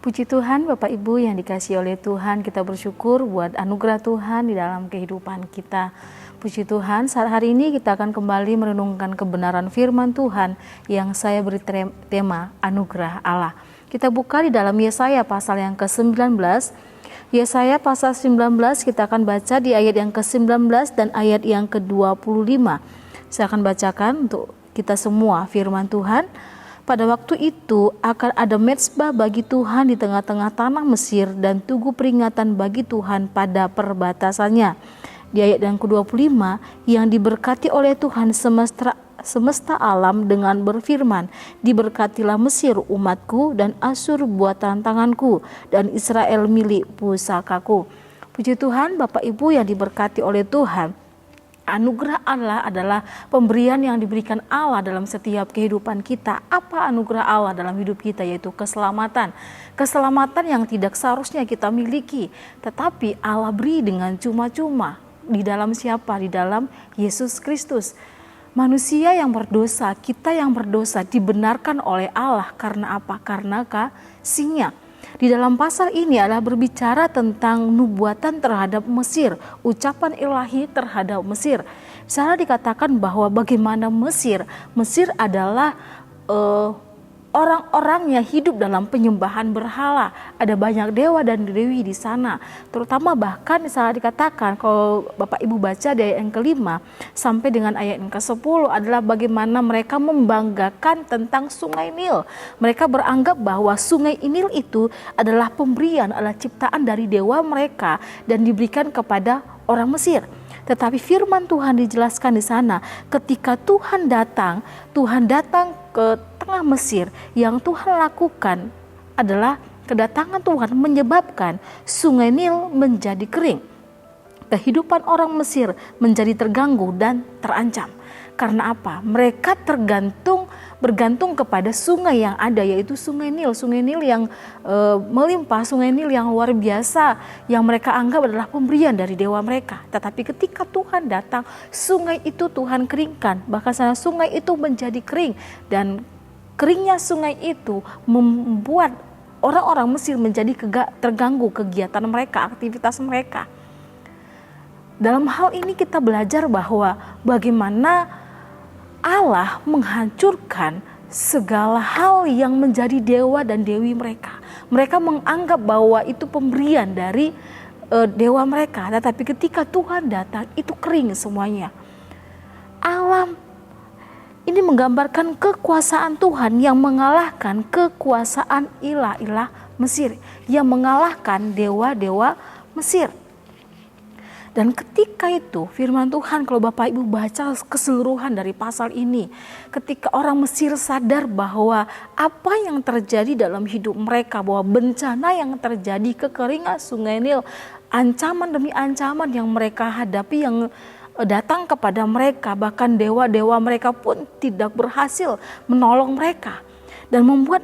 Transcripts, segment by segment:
Puji Tuhan, Bapak Ibu yang dikasihi oleh Tuhan, kita bersyukur buat anugerah Tuhan di dalam kehidupan kita. Puji Tuhan, saat hari ini kita akan kembali merenungkan kebenaran firman Tuhan yang saya beri tema anugerah Allah. Kita buka di dalam Yesaya pasal yang ke-19. Yesaya pasal 19 kita akan baca di ayat yang ke-19 dan ayat yang ke-25. Saya akan bacakan untuk kita semua firman Tuhan. Pada waktu itu akan ada mezbah bagi Tuhan di tengah-tengah tanah Mesir dan tugu peringatan bagi Tuhan pada perbatasannya. Di ayat yang ke-25, yang diberkati oleh Tuhan semesta alam dengan berfirman, diberkatilah Mesir umatku dan Asyur buatan tanganku dan Israel milik pusakaku. Puji Tuhan, Bapak Ibu yang diberkati oleh Tuhan. Anugerah Allah adalah pemberian yang diberikan Allah dalam setiap kehidupan kita. Apa anugerah Allah dalam hidup kita? Yaitu keselamatan. Keselamatan yang tidak seharusnya kita miliki, tetapi Allah beri dengan cuma-cuma. Di dalam siapa? Di dalam Yesus Kristus. Manusia yang berdosa, kita yang berdosa dibenarkan oleh Allah karena apa? Karena kasih-Nya. Di dalam pasal ini adalah berbicara tentang nubuatan terhadap Mesir, ucapan ilahi terhadap Mesir. Misalnya dikatakan bahwa bagaimana Mesir adalah orang-orang yang hidup dalam penyembahan berhala. Ada banyak dewa dan dewi di sana. Terutama bahkan misalnya dikatakan kalau Bapak Ibu baca di ayat yang ke-5 sampai dengan ayat yang ke-10 adalah bagaimana mereka membanggakan tentang sungai Nil. Mereka beranggap bahwa sungai Nil itu adalah pemberian, adalah ciptaan dari dewa mereka dan diberikan kepada orang Mesir. Tetapi firman Tuhan dijelaskan di sana, ketika Tuhan datang ke tengah Mesir, yang Tuhan lakukan adalah kedatangan Tuhan menyebabkan sungai Nil menjadi kering. Kehidupan orang Mesir menjadi terganggu dan terancam. Karena apa? Mereka bergantung kepada sungai yang ada, yaitu sungai Nil yang melimpah, sungai Nil yang luar biasa, yang mereka anggap adalah pemberian dari dewa mereka. Tetapi ketika Tuhan datang, sungai itu Tuhan keringkan, bahkan sungai itu menjadi kering, dan keringnya sungai itu membuat orang-orang Mesir menjadi terganggu kegiatan mereka, aktivitas mereka. Dalam hal ini kita belajar bahwa bagaimana Allah menghancurkan segala hal yang menjadi dewa dan dewi mereka. Mereka menganggap bahwa itu pemberian dari dewa mereka, tetapi ketika Tuhan datang itu kering semuanya. Alam ini menggambarkan kekuasaan Tuhan yang mengalahkan kekuasaan ilah-ilah Mesir, yang mengalahkan dewa-dewa Mesir. Dan ketika itu firman Tuhan, kalau Bapak Ibu baca keseluruhan dari pasal ini, ketika orang Mesir sadar bahwa apa yang terjadi dalam hidup mereka, bahwa bencana yang terjadi, kekeringan sungai Nil, ancaman demi ancaman yang mereka hadapi yang datang kepada mereka, bahkan dewa-dewa mereka pun tidak berhasil menolong mereka. Dan membuat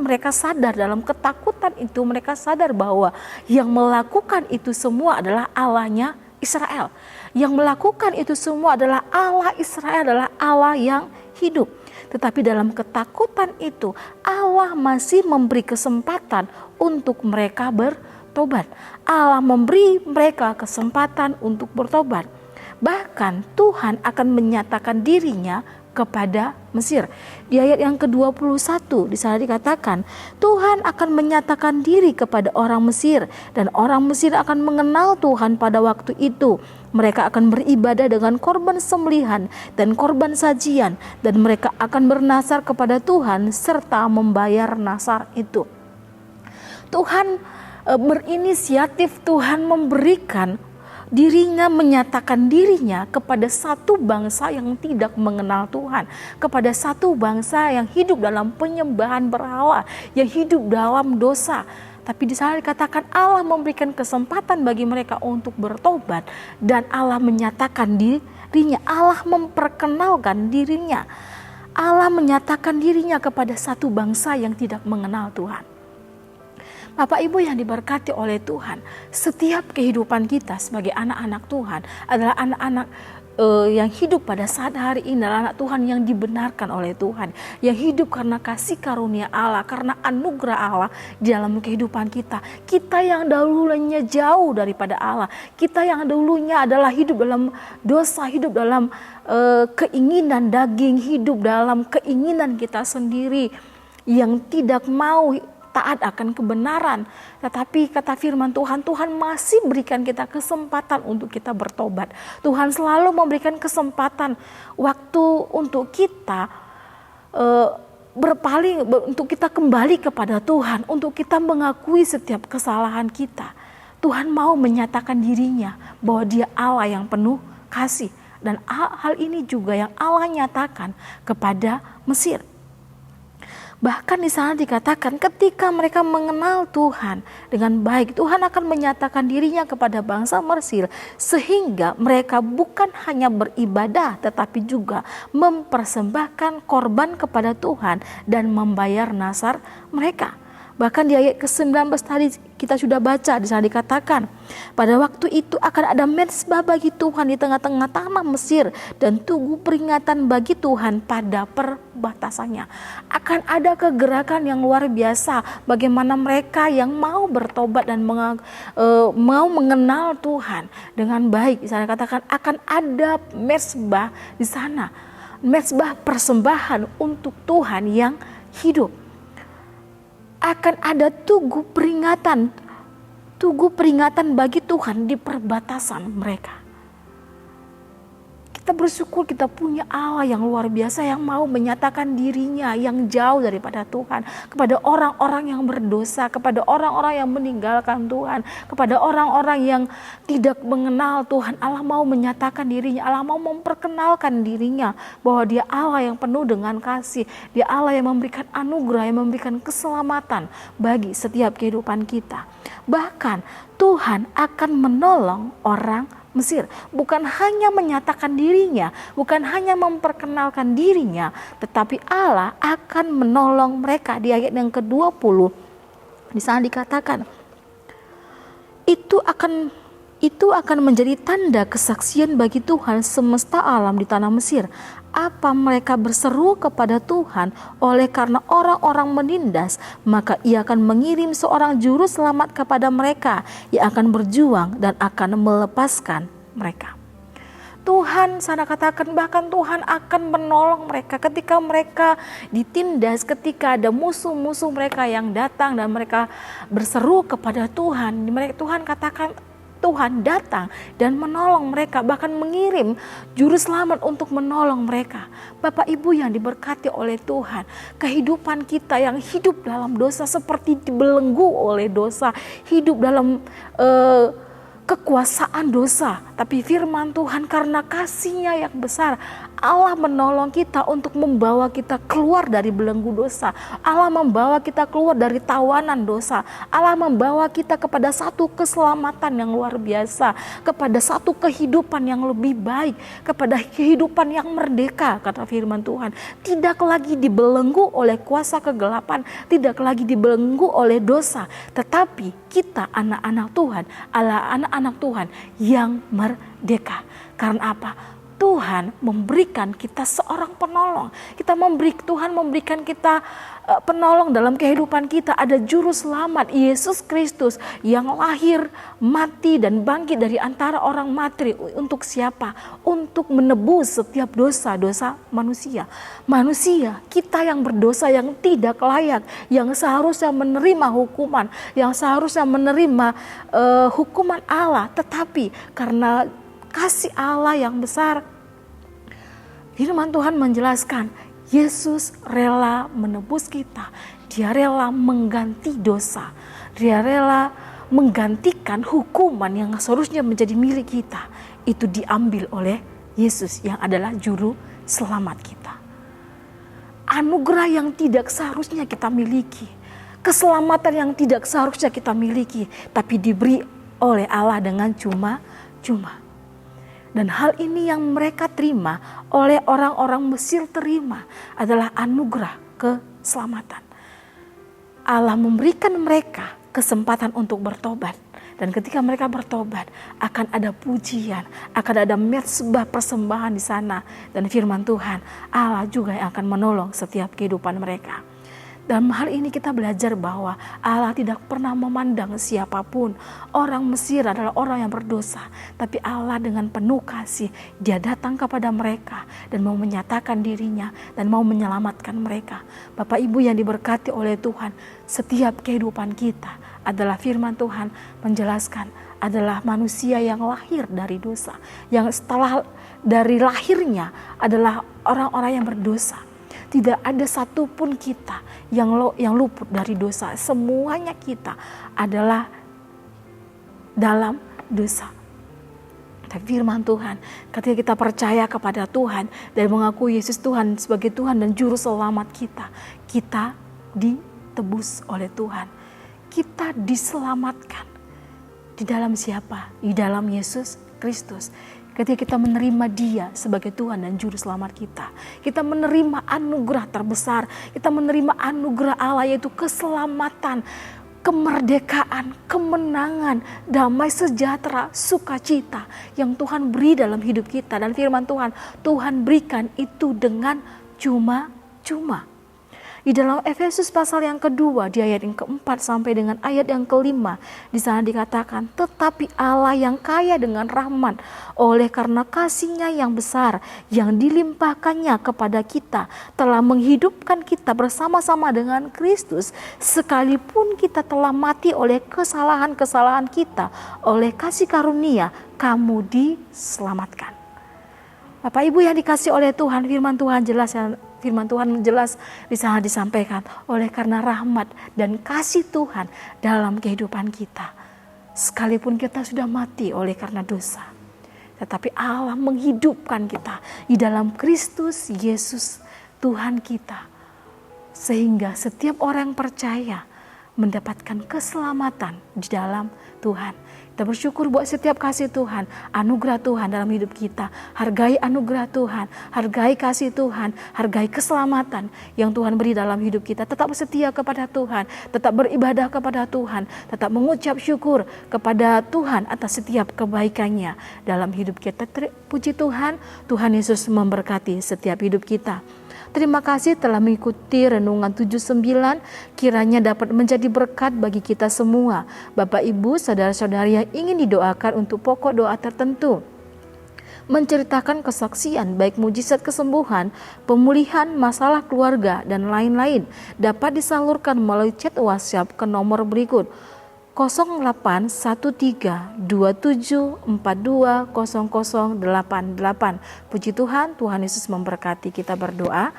mereka sadar dalam ketakutan itu, mereka sadar bahwa yang melakukan itu semua adalah Allahnya Israel. Yang melakukan itu semua adalah Allah Israel, adalah Allah yang hidup. Tetapi dalam ketakutan itu Allah masih memberi kesempatan untuk mereka bertobat. Allah memberi mereka kesempatan untuk bertobat. Bahkan Tuhan akan menyatakan dirinya kepada Mesir. Di ayat yang ke-21 di sana dikatakan, Tuhan akan menyatakan diri kepada orang Mesir dan orang Mesir akan mengenal Tuhan pada waktu itu. Mereka akan beribadah dengan korban sembelihan dan korban sajian, dan mereka akan bernasar kepada Tuhan serta membayar nasar itu. Tuhan berinisiatif, Tuhan memberikan dirinya, menyatakan dirinya kepada satu bangsa yang tidak mengenal Tuhan, kepada satu bangsa yang hidup dalam penyembahan berhala, yang hidup dalam dosa. Tapi di sana dikatakan Allah memberikan kesempatan bagi mereka untuk bertobat, dan Allah menyatakan dirinya, Allah memperkenalkan dirinya. Allah menyatakan dirinya kepada satu bangsa yang tidak mengenal Tuhan. Bapak Ibu yang diberkati oleh Tuhan, setiap kehidupan kita sebagai anak-anak Tuhan adalah anak-anak yang hidup pada saat hari ini adalah anak Tuhan yang dibenarkan oleh Tuhan, yang hidup karena kasih karunia Allah, karena anugerah Allah di dalam kehidupan kita. Kita yang dahulunya jauh daripada Allah, kita yang dahulunya adalah hidup dalam dosa, hidup dalam keinginan daging, hidup dalam keinginan kita sendiri yang tidak mau taat akan kebenaran. Tetapi kata firman Tuhan, Tuhan masih berikan kita kesempatan untuk kita bertobat. Tuhan selalu memberikan kesempatan waktu untuk kita berpaling, untuk kita kembali kepada Tuhan, untuk kita mengakui setiap kesalahan kita. Tuhan mau menyatakan dirinya bahwa Dia Allah yang penuh kasih, dan hal ini juga yang Allah nyatakan kepada Mesir. Bahkan di sana dikatakan ketika mereka mengenal Tuhan dengan baik, Tuhan akan menyatakan dirinya kepada bangsa Mesir, sehingga mereka bukan hanya beribadah tetapi juga mempersembahkan korban kepada Tuhan dan membayar nasar mereka. Bahkan di ayat ke-19 tadi kita sudah baca, di sana dikatakan pada waktu itu akan ada mezbah bagi Tuhan di tengah-tengah tanah Mesir dan tugu peringatan bagi Tuhan pada perbatasannya. Akan ada kegerakan yang luar biasa bagaimana mereka yang mau bertobat dan mau mengenal Tuhan dengan baik. Di sana dikatakan akan ada mezbah di sana, mezbah persembahan untuk Tuhan yang hidup. Akan ada tugu peringatan bagi Tuhan di perbatasan mereka. Kita bersyukur kita punya Allah yang luar biasa yang mau menyatakan dirinya yang jauh daripada Tuhan kepada orang-orang yang berdosa, kepada orang-orang yang meninggalkan Tuhan, kepada orang-orang yang tidak mengenal Tuhan. Allah mau menyatakan dirinya, Allah mau memperkenalkan dirinya bahwa Dia Allah yang penuh dengan kasih, Dia Allah yang memberikan anugerah, yang memberikan keselamatan bagi setiap kehidupan kita. Bahkan Tuhan akan menolong orang Mesir, bukan hanya menyatakan dirinya, bukan hanya memperkenalkan dirinya, tetapi Allah akan menolong mereka. Di ayat yang ke-20 di sana dikatakan itu akan menjadi tanda kesaksian bagi Tuhan semesta alam di tanah Mesir. Apa mereka berseru kepada Tuhan oleh karena orang-orang menindas, maka Ia akan mengirim seorang juru selamat kepada mereka yang akan berjuang dan akan melepaskan mereka. Tuhan, saya katakan bahkan Tuhan akan menolong mereka ketika mereka ditindas, ketika ada musuh-musuh mereka yang datang dan mereka berseru kepada Tuhan. Tuhan katakan Tuhan datang dan menolong mereka, bahkan mengirim juru selamat untuk menolong mereka. Bapak Ibu yang diberkati oleh Tuhan, kehidupan kita yang hidup dalam dosa seperti dibelenggu oleh dosa, hidup dalam kekuasaan dosa, tapi firman Tuhan karena kasih-Nya yang besar, Allah menolong kita untuk membawa kita keluar dari belenggu dosa. Allah membawa kita keluar dari tawanan dosa. Allah membawa kita kepada satu keselamatan yang luar biasa, kepada satu kehidupan yang lebih baik, kepada kehidupan yang merdeka, kata firman Tuhan. Tidak lagi dibelenggu oleh kuasa kegelapan, tidak lagi dibelenggu oleh dosa, tetapi kita anak-anak Tuhan, anak-anak Tuhan yang merdeka. Karena apa? Tuhan memberikan kita seorang penolong. Tuhan memberikan kita penolong dalam kehidupan kita. Ada juru selamat, Yesus Kristus, yang lahir, mati dan bangkit dari antara orang mati. Untuk siapa? Untuk menebus setiap dosa-dosa manusia. Manusia, kita yang berdosa, yang tidak layak, yang seharusnya menerima hukuman, yang seharusnya menerima hukuman Allah. Tetapi karena kasih Allah yang besar, firman Tuhan menjelaskan Yesus rela menebus kita. Dia rela mengganti dosa. Dia rela menggantikan hukuman yang seharusnya menjadi milik kita. Itu diambil oleh Yesus yang adalah juru selamat kita. Anugerah yang tidak seharusnya kita miliki. keselamatan yang tidak seharusnya kita miliki, tapi diberi oleh Allah dengan cuma-cuma. Dan hal ini yang mereka terima, oleh orang-orang Mesir terima, adalah anugerah keselamatan. Allah memberikan mereka kesempatan untuk bertobat. Dan ketika mereka bertobat, akan ada pujian, akan ada mezbah persembahan di sana. Dan firman Tuhan, Allah juga yang akan menolong setiap kehidupan mereka. Dalam hal ini kita belajar bahwa Allah tidak pernah memandang siapapun. Orang Mesir adalah orang yang berdosa, tapi Allah dengan penuh kasih, Dia datang kepada mereka dan mau menyatakan dirinya dan mau menyelamatkan mereka. Bapak Ibu yang diberkati oleh Tuhan, setiap kehidupan kita adalah firman Tuhan menjelaskan adalah manusia yang lahir dari dosa, yang setelah dari lahirnya adalah orang-orang yang berdosa. Tidak ada satupun kita yang luput dari dosa. Semuanya kita adalah dalam dosa. Tapi firman Tuhan, ketika kita percaya kepada Tuhan dan mengakui Yesus Tuhan sebagai Tuhan dan Juru Selamat kita, kita ditebus oleh Tuhan. Kita diselamatkan. Di dalam siapa? Di dalam Yesus Kristus. Ketika kita menerima Dia sebagai Tuhan dan Juru Selamat kita menerima anugerah terbesar, kita menerima anugerah Allah, yaitu keselamatan, kemerdekaan, kemenangan, damai sejahtera, sukacita yang Tuhan beri dalam hidup kita. Dan firman Tuhan, Tuhan berikan itu dengan cuma-cuma. Di dalam Efesus pasal yang kedua, di ayat yang keempat sampai dengan ayat yang kelima, di sana dikatakan, tetapi Allah yang kaya dengan rahmat, oleh karena kasih-Nya yang besar, yang dilimpahkannya kepada kita, telah menghidupkan kita bersama-sama dengan Kristus, sekalipun kita telah mati oleh kesalahan-kesalahan kita, oleh kasih karunia, kamu diselamatkan. Bapak Ibu yang dikasih oleh Tuhan, firman Tuhan jelas di sana disampaikan, oleh karena rahmat dan kasih Tuhan dalam kehidupan kita. Sekalipun kita sudah mati oleh karena dosa, tetapi Allah menghidupkan kita di dalam Kristus Yesus Tuhan kita. Sehingga setiap orang yang percaya mendapatkan keselamatan di dalam Tuhan. Kita bersyukur buat setiap kasih Tuhan, anugerah Tuhan dalam hidup kita. Hargai anugerah Tuhan, hargai kasih Tuhan, hargai keselamatan yang Tuhan beri dalam hidup kita. Tetap setia kepada Tuhan, tetap beribadah kepada Tuhan, tetap mengucap syukur kepada Tuhan atas setiap kebaikannya dalam hidup kita. Puji Tuhan, Tuhan Yesus memberkati setiap hidup kita. Terima kasih telah mengikuti Renungan 79, kiranya dapat menjadi berkat bagi kita semua. Bapak, Ibu, saudara-saudari yang ingin didoakan untuk pokok doa tertentu, menceritakan kesaksian baik mujizat kesembuhan, pemulihan, masalah keluarga, dan lain-lain, dapat disalurkan melalui chat WhatsApp ke nomor berikut 081327420088. Puji Tuhan, Tuhan Yesus memberkati. Kita berdoa.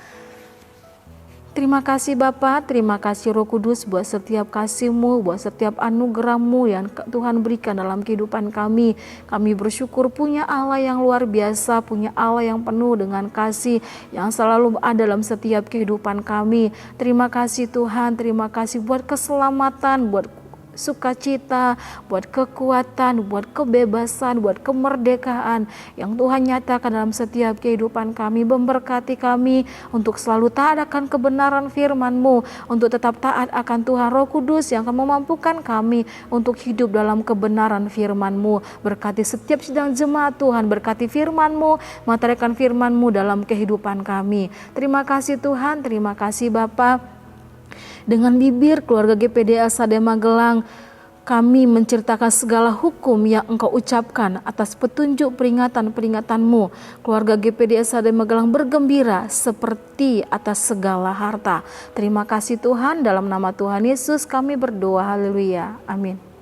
Terima kasih Bapa, terima kasih Roh Kudus buat setiap kasih-Mu, buat setiap anugerah-Mu yang Tuhan berikan dalam kehidupan kami. Kami bersyukur punya Allah yang luar biasa, punya Allah yang penuh dengan kasih, yang selalu ada dalam setiap kehidupan kami. Terima kasih Tuhan, terima kasih buat keselamatan, buat sukacita, buat kekuatan, buat kebebasan, buat kemerdekaan yang Tuhan nyatakan dalam setiap kehidupan kami. Memberkati kami untuk selalu taat akan kebenaran firman-Mu, untuk tetap taat akan Tuhan Roh Kudus yang akan memampukan kami untuk hidup dalam kebenaran firman-Mu. Berkati setiap sidang jemaat Tuhan, berkati firman-Mu, menyatakan firman-Mu dalam kehidupan kami. Terima kasih Tuhan, terima kasih Bapa. Dengan bibir keluarga GPDA Sade Magelang, kami menceritakan segala hukum yang Engkau ucapkan atas petunjuk peringatan-peringatan-Mu. Keluarga GPDA Sade Magelang bergembira seperti atas segala harta. Terima kasih Tuhan, dalam nama Tuhan Yesus kami berdoa, haleluya, amin.